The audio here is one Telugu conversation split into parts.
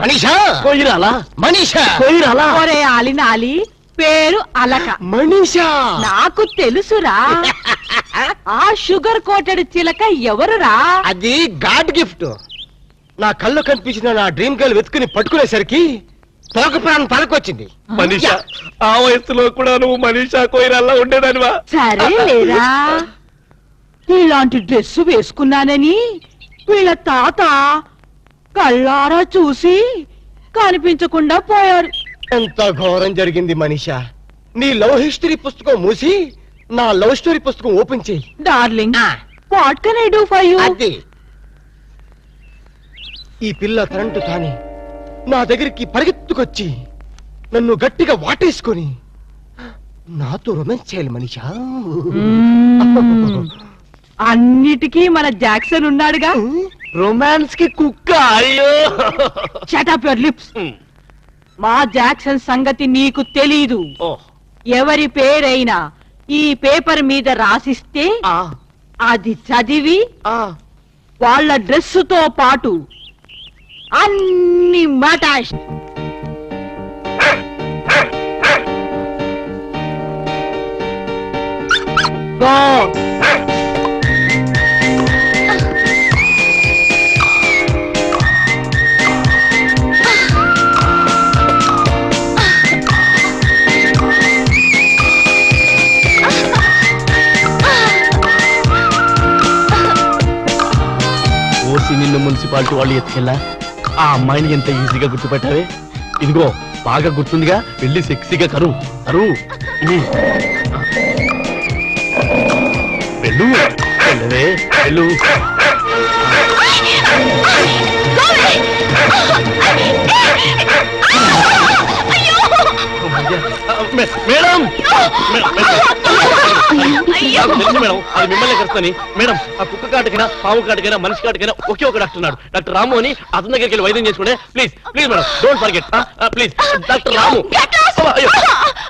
మనీషా కొయ్యరాలా మనీషా కొయ్యరాలా ఒరే ఆలినాలి పేరు అలక మనీషా నాకు తెలుసురా ఆ షుగర్ కోటెడ్ చిలక ఎవరురా అది గాడ్ గిఫ్ట్ నా కళ్ళు కనిపించిన నా డ్రీమ్ గర్ల్ వెతుకుని పట్టుకునేసరికి తోక ప్రాణం తలకొచ్చింది మనీషా ఆ వయసులో కూడా నువ్వు మనీషా కొయ్యరాలా ఉండేదానివా సరే లేరా ఇలాంటి డ్రెస్ వేసుకున్నానని వీళ్ళ తాత కళ్ళారా చూసి కనిపించకుండా పోయారు. ఎంత ఘోరం జరిగింది మనీషా. నీ లవ్ హిస్టరీ పుస్తకం మూసి నా లవ్ స్టోరీ పుస్తకం ఓపెన్ చేయి darling. What can I do for you? అది ఈ పిల్ల కరెంటు తాని నా దగ్గరికి పరిగెత్తుకొచ్చి నన్ను గట్టిగా వాటేసుకొని నాతో రొమాన్స్ చేయాలి మనీషా. అన్నిటికీ మన జాక్సన్ ఉన్నాడుగా. రొమాన్స్ కి కుక్క. అయ్యో షట్ అప్ యువర్ లిప్స్. మా జాక్సన్ సంగతి నీకు తెలీదు. ఎవరి పేరైనా ఈ పేపర్ మీద రాసిస్తే అది చదివి వాళ్ళ డ్రెస్సుతో పాటు అన్ని మటాష్ గో. నిన్ను మున్సిపాలిటీ వాళ్ళు ఎత్తుకెళ్ళా ఆ అమ్మాయిని ఎంత ఈజీగా గుర్తుపెట్టావే. ఇదిగో బాగా గుర్తుందిగా, వెళ్ళి సెక్సీగా కరువు కరువు. వెళ్ళు వెళ్ళవే వెళ్ళు. మేడం మేడం అది మిమ్మల్ని కలుస్తాని. మేడం ఆ కుక్క కాటుకైనా పాము కాటుకైనా మనిషి కాటుకైనా ఒకే ఒక డాక్టర్ ఉన్నాడు, డాక్టర్ రాము అని. అతని దగ్గరికి వెళ్ళి వైద్యం చేసుకుంటే please please madam don't forget please. Doctor Ramu.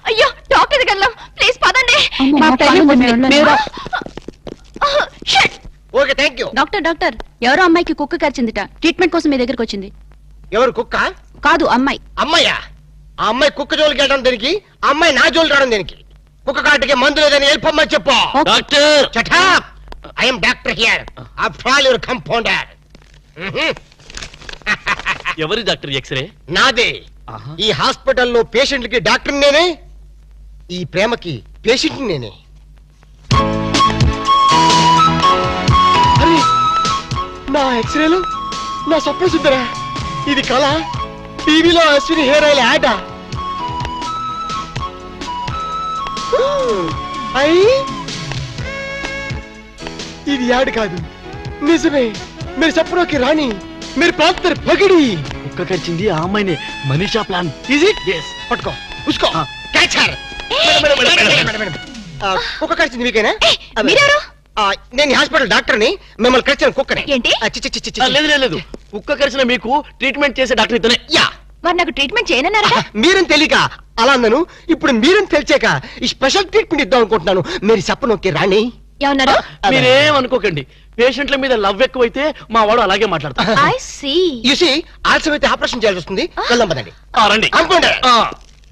అయ్యో డాక్టర్ దగ్గర వెళ్ళాం, ప్లీజ్ పదండి. Okay thank you. Doctor doctor ఎవరో అమ్మాయికి కుక్క కరిచిందిట, ట్రీట్మెంట్ కోసం మీ దగ్గరకు వచ్చింది. ఎవరు కుక్క? కాదు అమ్మాయి. అమ్మాయ్యా? ఆ అమ్మాయి కుక్క జోలికి వెళ్ళడం దేనికి? ఆ అమ్మాయి నా జోలికి రావడం దేనికి? కుక్క కాటికి మందు లేదని వెళ్ళిపోమ్మని చెప్పు. Doctor Shut up! I am doctor here. After all, you're compounder. ఎవరి డాక్టర్? ఎక్స్రే నాదే. ఈ హాస్పిటల్లో పేషెంట్లకి డాక్టర్ నేనే, ఈ ప్రేమకి పేషెంట్ నేనే. అరే నా ఎక్స్రేలు నా స్వప్న సుందరా, ఇది కళ? టీవీలో అశ్విని హెయిర్ ఆయిల్ యాడ్. ఇది యాడ్ కాదు, నిజమే. మీరు చెప్పడానికి రాణి, మీరు పాత్ర పగిడి. కుక్క కరిచింది ఆ అమ్మాయిని. Manisha plan. Is it? yes. పట్టుకో ఉస్కో క్యాచ్ హర్. కుక్క కరిచింది మీకేనా? మీరెవరు? నేను హాస్పిటల్ డాక్టర్ని. మిమ్మల్ని కరిచిన కుక్కని. ఏంటి? లేదు లేదు, కుక్క కరిచిన మీకు ట్రీట్మెంట్ చేసే డాక్టర్ ఇతనే. యా, మరి నాకు ట్రీట్మెంట్ చేయనన్నారా? మీరని తెలియక అలా అన్నాను. ఇప్పుడు మీరని తెలిసాక ఈ స్పెషల్ ట్రీట్మెంట్ ఇద్దాం అనుకుంటున్నాను. మీరు చెప్పనొక్కే రాణి. ఏమన్నారు? మీరేం అనుకోకండి, పేషెంట్ల మీద లవ్ ఎక్కువైతే మా వాడు అలాగే మాట్లాడతాడు. I see. యు సీ, ఆలస్యం అయితే ఆపరేషన్ చేయాల్సి వస్తుంది. వెళ్దాం పదండి. రండి. అనుకోండి.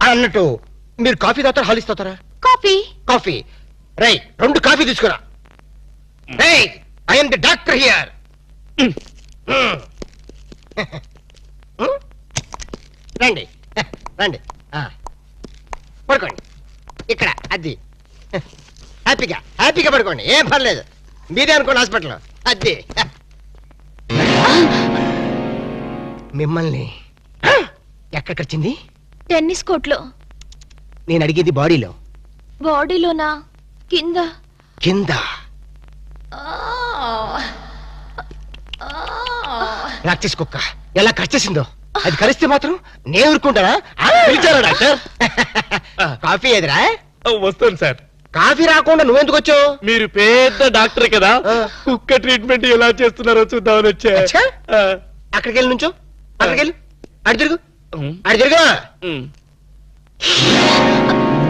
అన్నట్టు మీరు కాఫీ తాగుతారా హాలిస్ తాగుతారా? కాఫీ. కాఫీ. రై 2 కాఫీ తీసుకురా. రై I am the doctor here. రండి రండి, పడుకోండి ఇక్కడ. అది హ్యాపీగా హ్యాపీగా పడుకోండి, ఏం పర్లేదు. మీరే అనుకోండి హాస్పిటల్. అది మిమ్మల్ని ఎక్కడికొచ్చింది? టెన్నిస్ కోర్ట్లో. నేను అడిగేది బాడీలో. బాడీలోనా? కింద. కింద ప్రాక్టీస్ కుక్క ఎలా కరిచేసిందో. అది కరిస్తే మాత్రం నేను ఊరుకుంటానా? పిలిచారా డాక్టర్? కాఫీ ఎదురా? వస్తాను సార్. కాఫీ రాకుండా నువ్వెందుకు వచ్చావు? మీరు పెద్ద డాక్టర్ కదా, కుక్క ట్రీట్మెంట్ ఎలా చేస్తున్నారో చూద్దామని వచ్చా. అక్కడికి వెళ్ళి నుంచో, అక్కడికి వెళ్ళి అడి తిరుగు, అడి తిరుగు.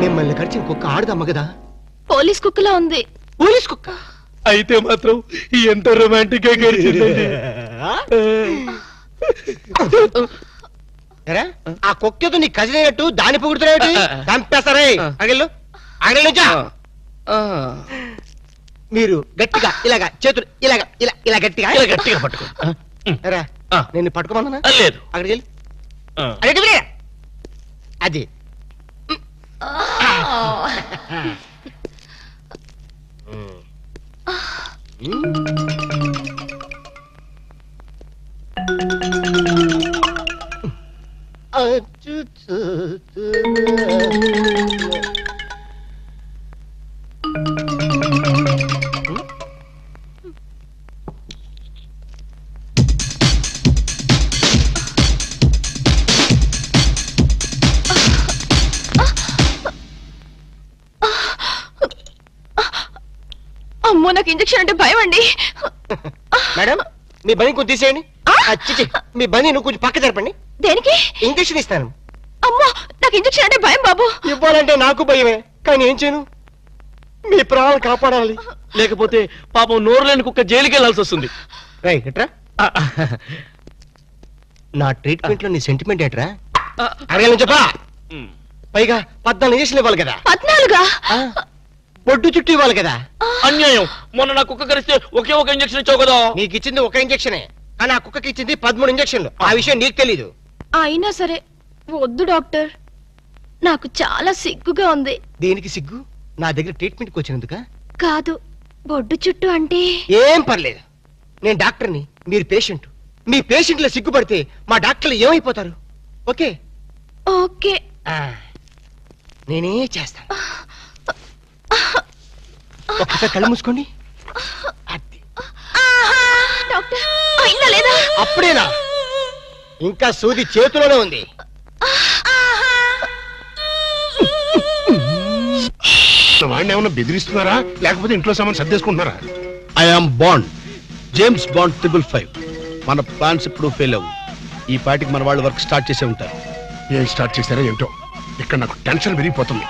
మిమ్మల్ని కరిచిన కుక్క ఆడదమ్మ కదా? పోలీస్ కుక్కలా ఉంది. పోలీస్ కుక్క అయితే మాత్రం ఎంత రొమాంటిక్ గా గడిచింది. ఎరా, ఆ కుక్కేదో నీ కజిన్ అయినట్టు దాన్ని పొగుడుతున్నాడు చంపేస్తారే. అగిళ్ళు అగిళ్ళు మీరు గట్టిగా ఇలాగా చేతులు ఇలాగా ఇలా గట్టిగా ఇలా గట్టిగా పట్టుకో. ఎరా, నేను పట్టుకోమన్నా లేదు. అక్కడికి వెళ్ళి అక్కడికి వెళ్ళి. అది అమ్మో నాకు ఇంజెక్షన్ అంటే భయం అండి. మేడం, మీ బని కొంచెం తీసేయండి. చిచి, మీ బని నువ్వు కొంచెం పక్క జరపండి. దేనికి? ఇంజక్షన్ ఇస్తాను. అమ్మో నాకు ఇంజెక్షన్ అంటే భయం బాబు. ఇవ్వాలంటే నాకు భయమే, కానీ ఏం చేయను? మీ ప్రాణాలు కాపాడాలి. లేకపోతే పాపం నోరు లేని కుక్క జైలుకి వెళ్ళాల్సి వస్తుంది. రైట్ ఎట్రా? నా ట్రీట్మెంట్ లో నీ సెంటిమెంట్ ఏంట్రా? అడగాలని చెప్పా. పైగా 14 ఇంజక్షన్లు ఇవ్వాలి కదా. 14? బొడ్డు చుట్టూ ఇవ్వాలి కదా. అన్యాయం. మొన్న నా కుక్క కరిస్తే ఒకే ఒక ఇంజక్షన్ ఇచ్చావు కదా. నీకు ఇచ్చింది ఒక ఇంజక్షనే, కానీ ఆ కుక్కకి ఇచ్చింది 13 ఇంజక్షన్లు. ఆ విషయం నీకు తెలీదు. అయినా సరే వద్దు డాక్టర్, నాకు చాలా సిగ్గుగా ఉంది. దేనికి సిగ్గు? నా దగ్గర ట్రీట్మెంట్కి వచ్చినందుక? కాదు, బొడ్డు చుట్టూ అంటే. ఏం పర్లేదు, నేను డాక్టర్ని, మీరు పేషెంట్. మీ పేషెంట్ల సిగ్గుపడితే మా డాక్టర్లు ఏమైపోతారు? Okay okay. నేనే చేస్తాను. ఒక్కసారి కళ్ళు మూసుకోండి. అది. డాక్టర్ అయిందా లేదా? అప్పుడేనా? ఇంకా సూది చేతిలోనే ఉంది. వాడిని ఏమన్నా బెదిరిస్తున్నారా, లేకపోతే ఇంట్లో సామాన్ సర్దేసుకుంటున్నారా? I am Bond, James Bond 555. మన ప్లాన్స్ ఇప్పుడు ఫెయిల్ అవ్వు. ఈ పార్టీకి మన వాళ్ళు వర్క్ స్టార్ట్ చేసే ఉంటారు. ఏం స్టార్ట్ చేశారో ఏంటో, ఇక్కడ నాకు టెన్షన్ పెరిగిపోతుంది.